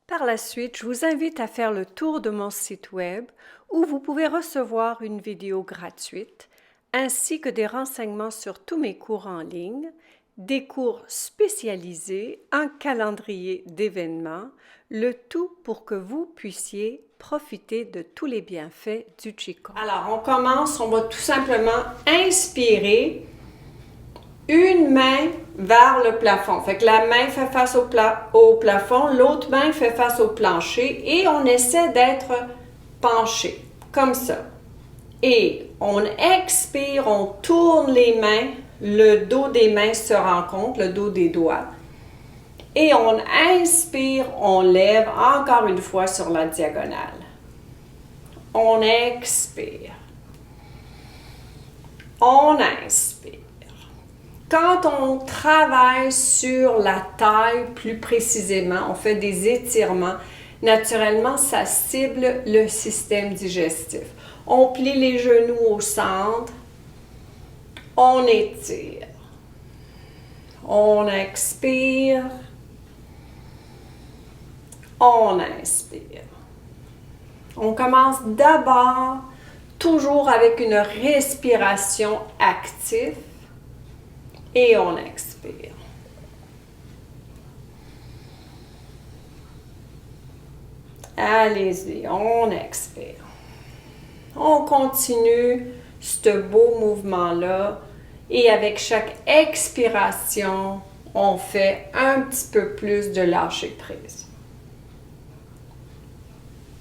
Par la suite, je vous invite à faire le tour de mon site web où vous pouvez recevoir une vidéo gratuite ainsi que des renseignements sur tous mes cours en ligne, des cours spécialisés, un calendrier d'événements, le tout pour que vous puissiez profiter de tous les bienfaits du Qigong. Alors, on commence, on va tout simplement inspirer une main vers le plafond. Fait que la main fait face au plafond, l'autre main fait face au plancher et on essaie d'être penché, comme ça. Et on expire, on tourne les mains, le dos des mains se rencontre, le dos des doigts. Et on inspire, on lève encore une fois sur la diagonale. On expire. On inspire. Quand on travaille sur la taille plus précisément, on fait des étirements, naturellement, ça cible le système digestif. On plie les genoux au centre, on étire, on expire, on inspire. On commence d'abord toujours avec une respiration active. Et on expire. Allez-y, on expire. On continue ce beau mouvement-là et avec chaque expiration, on fait un petit peu plus de lâcher prise.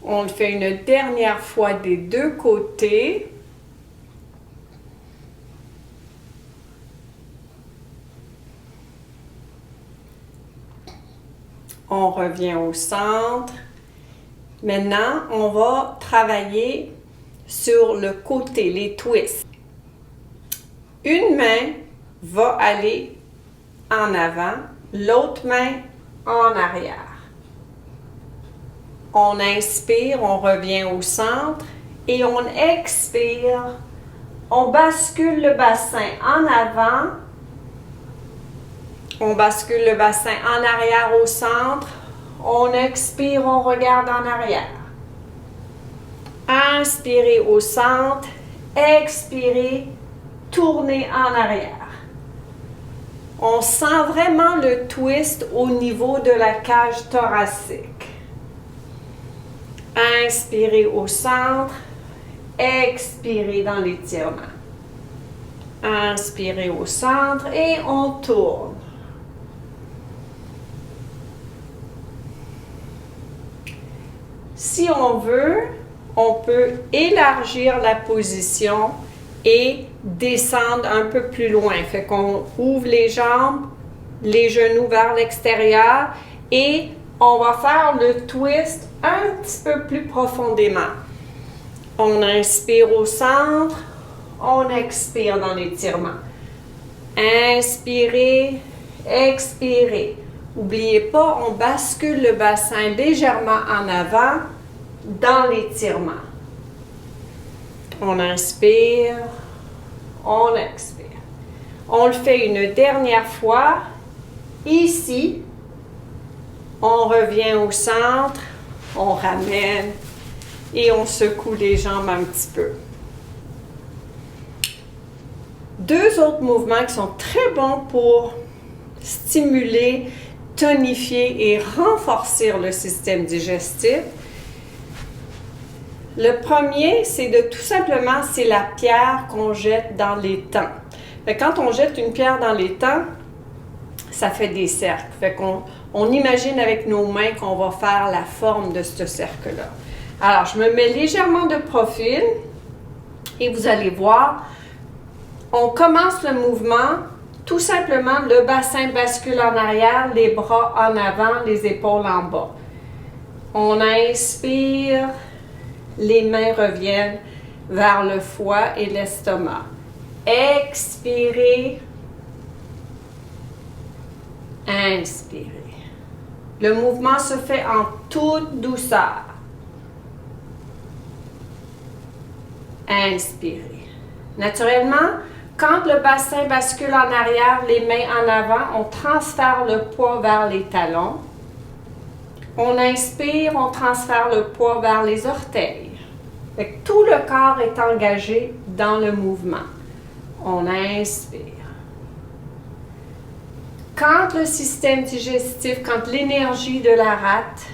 On le fait une dernière fois des deux côtés. On revient au centre. Maintenant, on va travailler sur le côté, les twists. Une main va aller en avant, l'autre main en arrière. On inspire, on revient au centre et on expire. On bascule le bassin en avant. On bascule le bassin en arrière au centre. On expire, on regarde en arrière. Inspirez au centre. Expirez, tournez en arrière. On sent vraiment le twist au niveau de la cage thoracique. Inspirez au centre. Expirez dans l'étirement. Inspirez au centre et on tourne. Si on veut, on peut élargir la position et descendre un peu plus loin. Fait qu'on ouvre les jambes, les genoux vers l'extérieur et on va faire le twist un petit peu plus profondément. On inspire au centre, on expire dans l'étirement. Inspirez, expirez. N'oubliez pas, on bascule le bassin légèrement en avant dans l'étirement. On inspire, on expire. On le fait une dernière fois. Ici, on revient au centre, on ramène et on secoue les jambes un petit peu. Deux autres mouvements qui sont très bons pour stimuler, tonifier et renforcer le système digestif. Le premier, c'est de tout simplement, c'est la pierre qu'on jette dans l'étang. Quand on jette une pierre dans l'étang, ça fait des cercles. Fait qu'on imagine avec nos mains qu'on va faire la forme de ce cercle-là. Alors, je me mets légèrement de profil et vous allez voir, on commence le mouvement. Tout simplement, le bassin bascule en arrière, les bras en avant, les épaules en bas. On inspire, les mains reviennent vers le foie et l'estomac. Expirez, inspirez. Le mouvement se fait en toute douceur. Inspirez. Naturellement, quand le bassin bascule en arrière, les mains en avant, on transfère le poids vers les talons. On inspire, on transfère le poids vers les orteils. Fait que tout le corps est engagé dans le mouvement. On inspire. Quand le système digestif, quand l'énergie de la rate,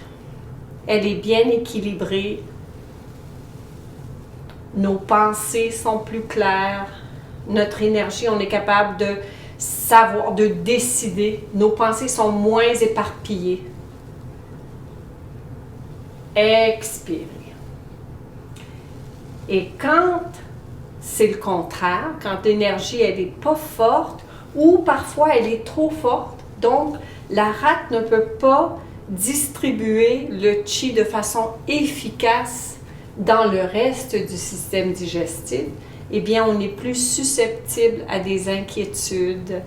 elle est bien équilibrée, nos pensées sont plus claires, notre énergie, on est capable de savoir, de décider, nos pensées sont moins éparpillées. Expirez. Et quand c'est le contraire, quand l'énergie elle n'est pas forte ou parfois elle est trop forte, donc la rate ne peut pas distribuer le chi de façon efficace dans le reste du système digestif, eh bien on est plus susceptible à des inquiétudes,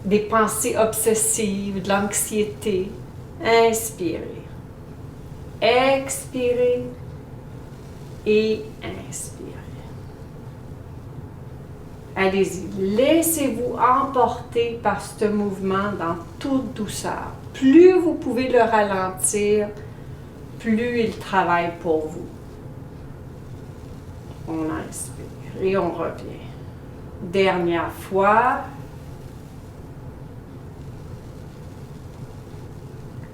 des pensées obsessives, de l'anxiété. Inspirez. Expirez. Et inspirez. Allez-y, laissez-vous emporter par ce mouvement dans toute douceur. Plus vous pouvez le ralentir, plus il travaille pour vous. On inspire et on revient. Dernière fois.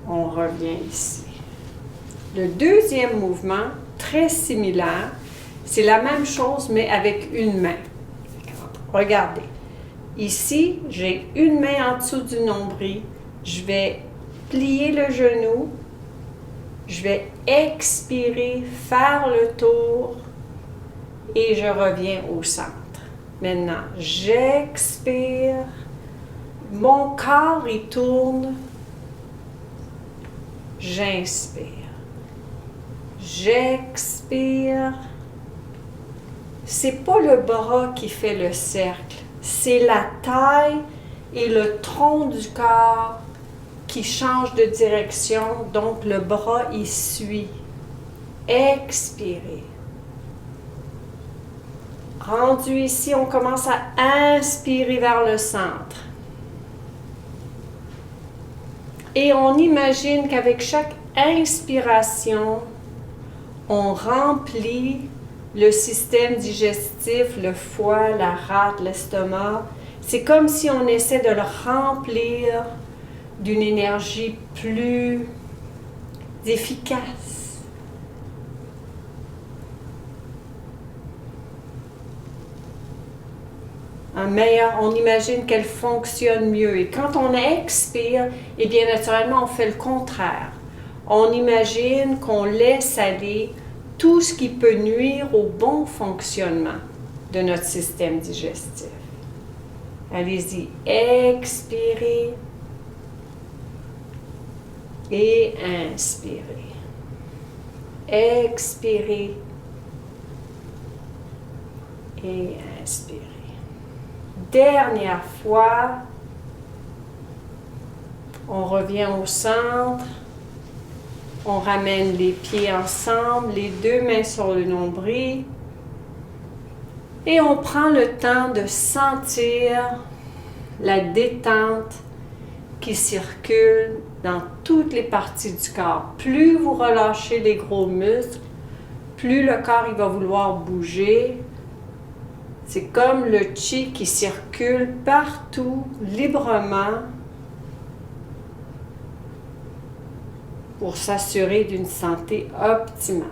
On revient ici. Le deuxième mouvement, très similaire, c'est la même chose mais avec une main. Regardez, ici j'ai une main en dessous du nombril, je vais plier le genou, je vais expirer, faire le tour et je reviens au centre. Maintenant, j'expire, mon corps il tourne, j'inspire. J'expire. C'est pas le bras qui fait le cercle, c'est la taille et le tronc du corps qui change de direction, donc le bras il suit. Expirez. Rendu ici, on commence à inspirer vers le centre. Et on imagine qu'avec chaque inspiration, on remplit le système digestif, le foie, la rate, l'estomac. C'est comme si on essaie de le remplir d'une énergie plus efficace. On imagine qu'elle fonctionne mieux. Et quand on expire, eh bien naturellement, on fait le contraire. On imagine qu'on laisse aller tout ce qui peut nuire au bon fonctionnement de notre système digestif. Allez-y, expirez et inspirez. Expirez et inspirez. Dernière fois, on revient au centre. On ramène les pieds ensemble, les deux mains sur le nombril. Et on prend le temps de sentir la détente qui circule dans toutes les parties du corps. Plus vous relâchez les gros muscles, plus le corps il va vouloir bouger. C'est comme le chi qui circule partout, librement, pour s'assurer d'une santé optimale.